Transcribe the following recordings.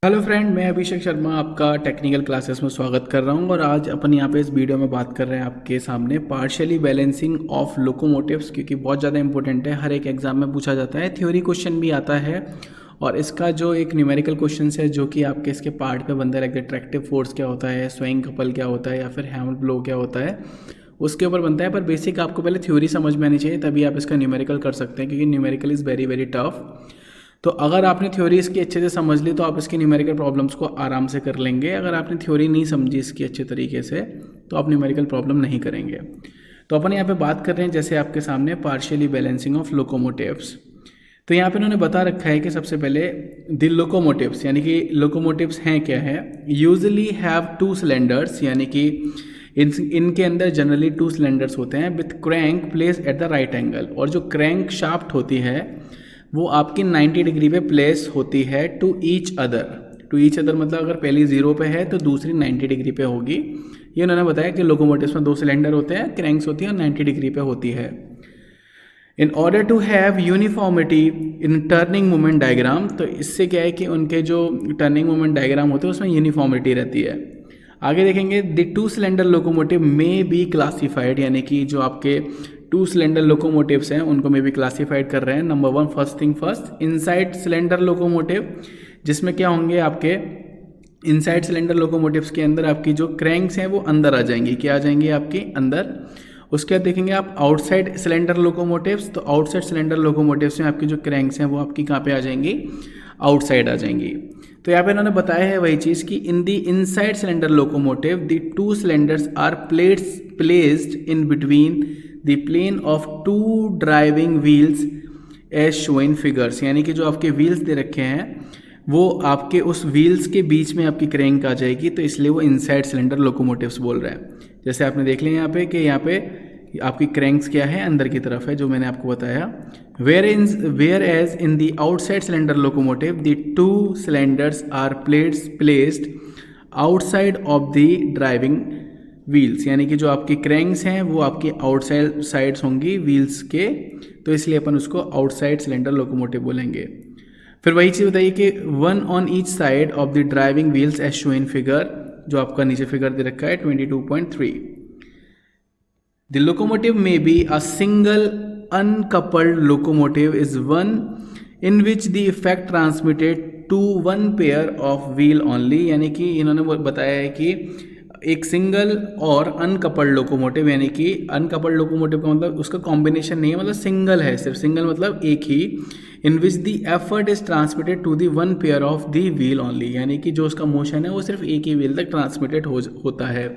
Hello friend, मैं अभिषेक शर्मा आपका technical classes में स्वागत कर रहा हूं। और आज अपन यहाँ पे इस वीडियो में बात कर रहे हैं आपके सामने पार्शियली बैलेंसिंग ऑफ लोकोमोटिव्स, क्योंकि बहुत ज़्यादा इंपॉर्टेंट है। हर एक एग्जाम में पूछा जाता है, थ्योरी क्वेश्चन भी आता है और इसका जो एक न्यूमेरिकल क्वेश्चन है जो कि आपके इसके पार्ट पे बनता है, ट्रैक्टिव फोर्स क्या होता है, स्विंग कपल क्या होता है या फिर हैमर ब्लो क्या होता है, उसके ऊपर बनता है। पर बेसिक आपको पहले थ्योरी समझ में आनी चाहिए, तभी आप इसका न्यूमेरिकल कर सकते हैं, क्योंकि numerical is very very tough. तो अगर आपने थ्योरी इसकी अच्छे से समझ ली तो आप इसकी न्यूमेरिकल प्रॉब्लम्स को आराम से कर लेंगे। अगर आपने थ्योरी नहीं समझी इसकी अच्छे तरीके से तो आप न्यूमेरिकल प्रॉब्लम नहीं करेंगे। तो अपन यहाँ पे बात कर रहे हैं जैसे आपके सामने पार्शियली बैलेंसिंग ऑफ लोकोमोटिव्स। तो यहाँ पे उन्होंने बता रखा है कि सबसे पहले द लोकोमोटिव्स, यानी कि लोकोमोटिव्स हैं क्या है, यूजुअली हैव टू सिलेंडर्स, यानी कि इनके अंदर जनरली टू सिलेंडर्स होते हैं with crank place at the right angle. और जो क्रैंक शाफ्ट होती है वो आपकी 90 डिग्री पे प्लेस होती है to each other. To each other मतलब अगर पहली 0 पे है तो दूसरी 90 डिग्री पे होगी। ये उन्होंने बताया कि लोकोमोटिव्स में 2 सिलेंडर होते हैं, क्रैंक्स होती है और 90 डिग्री पे होती है। In order to have uniformity in turning moment diagram, तो इससे क्या है कि उनके जो टर्निंग मोमेंट डायग्राम होते हैं उसमें यूनिफॉर्मिटी रहती है। आगे देखेंगे the 2 cylinder locomotive may be classified, यानी कि जो आपके 2 सिलेंडर लोकोमोटिव्स हैं उनको में भी क्लासिफाइड कर रहे हैं। Number 1, first thing first, inside cylinder locomotive, जिसमें क्या होंगे आपके इनसाइड सिलेंडर लोकोमोटिव्स के अंदर आपकी जो क्रैंक्स हैं वो अंदर आ जाएंगी। क्या आ जाएंगी आपकी अंदर। उसके बाद देखेंगे आप आउटसाइड सिलेंडर लोकोमोटिव्स, तो आउटसाइड सिलेंडर लोकोमोटिव्स में आपकी जो क्रैंक्स हैं वो आपकी कहाँ पे आ जाएंगी, आउटसाइड आ जाएंगी। तो यहाँ पे इन्होंने बताया है वही चीज़ कि in the inside cylinder locomotive the 2 cylinders are placed in between the plane of 2 driving wheels as show in figures, यानी कि जो आपके व्हील्स दे रखे हैं वो आपके उस व्हील्स के बीच में आपकी क्रैंक आ जाएगी, तो इसलिए वो इनसाइड सिलेंडर लोकोमोटिव्स बोल रहे हैं। जैसे आपने देख लिया यहाँ पे कि यहाँ पे आपकी क्रैंक्स क्या है, अंदर की तरफ है, जो मैंने आपको बताया। Whereas in the outside cylinder locomotive the 2 cylinders are placed outside of the driving wheels, यानी कि जो आपकी क्रैंक्स हैं वो आपकी आउटसाइड साइड्स होंगी व्हील्स के, तो इसलिए अपन उसको आउटसाइड सिलेंडर लोकोमोटिव बोलेंगे। फिर वही चीज़ बताइए कि 1 on each side of the driving wheels as show in figure, जो आपका नीचे फिगर दे रखा है 22.3। The locomotive may be a single uncoupled locomotive is one in which the effect transmitted to 1 pair of wheel only, यानी कि इन्होंने बताया है कि एक सिंगल और अनकपल्ड लोकोमोटिव, यानी कि अनकपल्ड लोकोमोटिव का मतलब उसका कॉम्बिनेशन नहीं है, मतलब सिंगल है, सिर्फ सिंगल मतलब एक ही, in which the effort is transmitted to the 1 pair of the wheel only, यानी कि जो उसका मोशन है वो सिर्फ एक ही व्हील तक ट्रांसमिटेड होता है।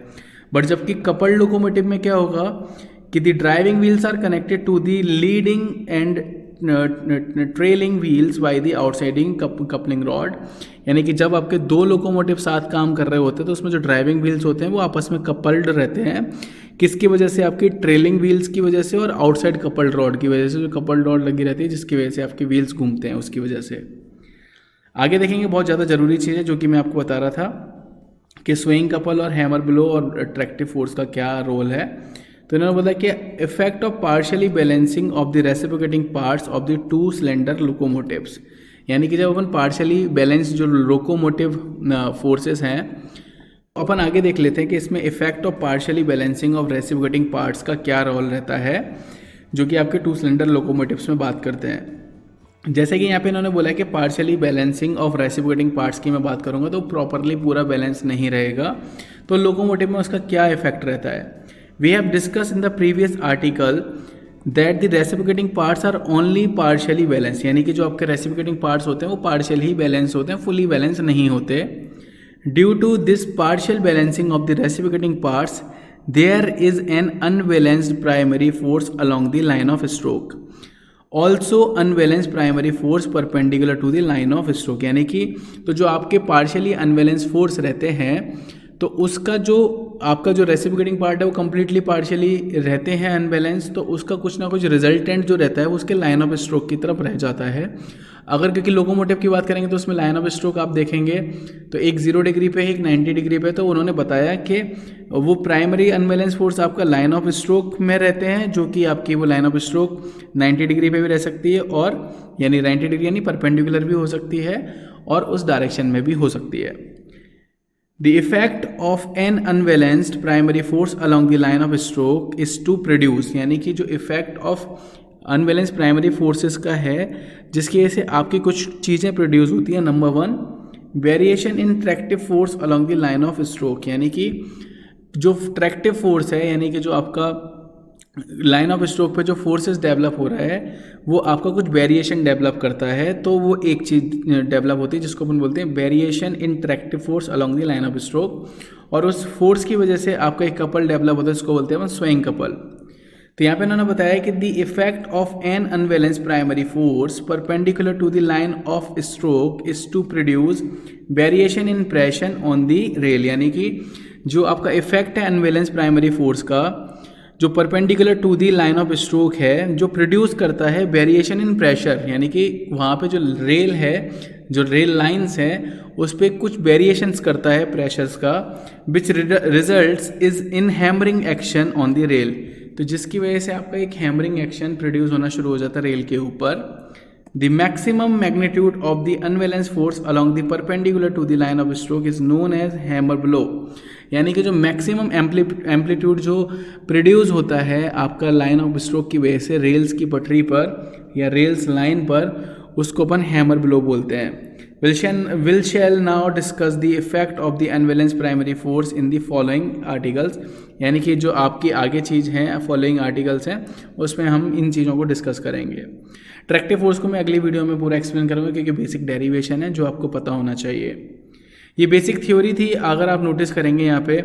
बट जबकि कपल्ड लोकोमोटिव में क्या होगा कि the driving wheels are connected to the leading and trailing wheels by the outsiding coupling rod, यानी कि जब आपके 2 लोकोमोटिव साथ काम कर रहे होते हैं तो उसमें जो ड्राइविंग व्हील्स होते हैं वो आपस में कपल्ड रहते हैं। किसकी वजह से, आपकी ट्रेलिंग व्हील्स की वजह से और आउटसाइड कपल्ड रॉड की वजह से, जो कपल्ड रॉड लगी रहती है जिसकी वजह से आपके व्हील्स घूमते हैं, उसकी वजह से। आगे देखेंगे बहुत ज़्यादा ज़रूरी चीज़ है जो कि मैं आपको बता रहा था कि स्विंग कपल और हैमर ब्लो और अट्रैक्टिव फोर्स का क्या रोल है। तो इन्होंने बताया कि effect of partially balancing of the reciprocating parts of the 2 cylinder locomotives, यानी कि जब अपन पार्शियली बैलेंस जो लोकोमोटिव फोर्सेस हैं, अपन आगे देख लेते हैं कि इसमें effect of partially balancing of reciprocating parts का क्या रोल रहता है, जो कि आपके 2 सिलेंडर लोकोमोटिव्स में बात करते हैं। जैसे कि यहाँ पे इन्होंने बोला कि partially balancing of reciprocating parts की मैं बात करूँगा तो प्रॉपरली पूरा बैलेंस नहीं रहेगा, तो लोकोमोटिव में उसका क्या इफेक्ट रहता है। We have discuss in the previous article that the reciprocating parts are only partially balance, यानी कि जो आपके रेसिप्रोकेटिंग पार्ट्स होते हैं वो पार्शियल ही बैलेंस होते हैं, फुली बैलेंस नहीं होते। Due to this partial balancing of the reciprocating parts there is an unbalanced primary force along the line of stroke, also unbalance primary force perpendicular to the line of stroke, यानी कि तो जो आपके partially unbalance force रहते हैं तो उसका जो आपका जो रेसिप्रोकेटिंग पार्ट है वो कम्प्लीटली पार्शियली रहते हैं अनबैलेंस, तो उसका कुछ ना कुछ रिजल्टेंट जो रहता है वो उसके लाइन ऑफ स्ट्रोक की तरफ रह जाता है। अगर क्योंकि लोकोमोटिव की बात करेंगे तो उसमें लाइन ऑफ स्ट्रोक आप देखेंगे तो एक 0 डिग्री पे है, एक 90 डिग्री पे। तो उन्होंने बताया कि वो प्राइमरी अनबैलेंस फोर्स आपका लाइन ऑफ स्ट्रोक में रहते हैं, जो कि आपकी वो लाइन ऑफ स्ट्रोक 90 डिग्री पे भी रह सकती है, और यानी 90 डिग्री यानी परपेंडिकुलर भी हो सकती है और उस डायरेक्शन में भी हो सकती है। The effect of an unbalanced primary force along the line of stroke is to produce, यानी कि जो effect of unbalance primary forces का है जिसकी वजह से आपकी कुछ चीज़ें प्रोड्यूस होती हैं। Number 1, variation in tractive force along the line of stroke, यानी कि जो ट्रैक्टिव फोर्स है, यानी कि जो आपका लाइन ऑफ स्ट्रोक पे जो फोर्सेस डेवलप हो रहा है वो आपका कुछ वेरिएशन डेवलप करता है। तो वो एक चीज़ डेवलप होती है जिसको अपन बोलते हैं variation in tractive force along the line of stroke, और उस फोर्स की वजह से आपका एक कपल डेवलप होता है जिसको बोलते हैं अपन स्विंग कपल। तो यहाँ पे उन्होंने बताया कि the effect of an unbalance primary force perpendicular to the line of stroke is to produce variation in pressure on the rail, यानी कि जो आपका इफेक्ट है अनबैलेंस प्राइमरी फोर्स का जो perpendicular to the line of stroke है, जो produce करता है वेरिएशन इन प्रेशर, यानी कि वहाँ पे जो रेल है, जो रेल लाइंस हैं उस पर कुछ वेरिएशंस करता है प्रेशर्स का, which results is in hammering action on the rail. तो जिसकी वजह से आपका एक हैमरिंग एक्शन प्रोड्यूस होना शुरू हो जाता है रेल के ऊपर। The maximum magnitude of the unbalance force along the perpendicular to the line of stroke is known as hammer blow, यानी कि जो मैक्सिमम एम्पलीट्यूड जो प्रोड्यूस होता है आपका लाइन ऑफ स्ट्रोक की वजह से रेल्स की पटरी पर या रेल्स लाइन पर, उसको अपन हैमर ब्लो बोलते हैं। Will shell now discuss the effect of the unbalance primary force in the following articles, यानी कि जो आपकी आगे चीज़ हैं फॉलोइंग आर्टिकल्स हैं उसमें हम इन चीज़ों को डिस्कस करेंगे। ट्रैक्टिव फोर्स को मैं अगली वीडियो में पूरा एक्सप्लेन करूँगा क्योंकि बेसिक डेरिवेशन है जो आपको पता होना चाहिए। ये बेसिक थ्योरी थी। अगर आप नोटिस करेंगे यहाँ पे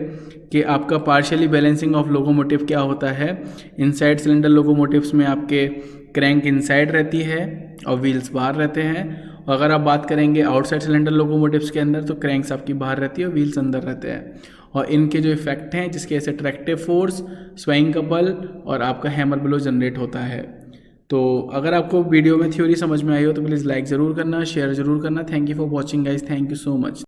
कि आपका पार्शियली बैलेंसिंग ऑफ लोकोमोटिव क्या होता है, इनसाइड सिलेंडर लोकोमोटिव्स में आपके क्रैंक इनसाइड रहती है और व्हील्स बाहर रहते हैं, और अगर आप बात करेंगे आउटसाइड सिलेंडर लोकोमोटिव्स के अंदर तो क्रैंक्स आपकी बाहर रहती है और व्हील्स अंदर रहते हैं, और इनके जो इफेक्ट हैं जिसके ऐसे ट्रैक्टिव फोर्स, स्विंग कपल और आपका हैमर ब्लो जनरेट होता है। तो अगर आपको वीडियो में थ्योरी समझ में आई हो तो प्लीज़ लाइक ज़रूर करना, शेयर ज़रूर करना। Thank you for watching guys, thank you so much.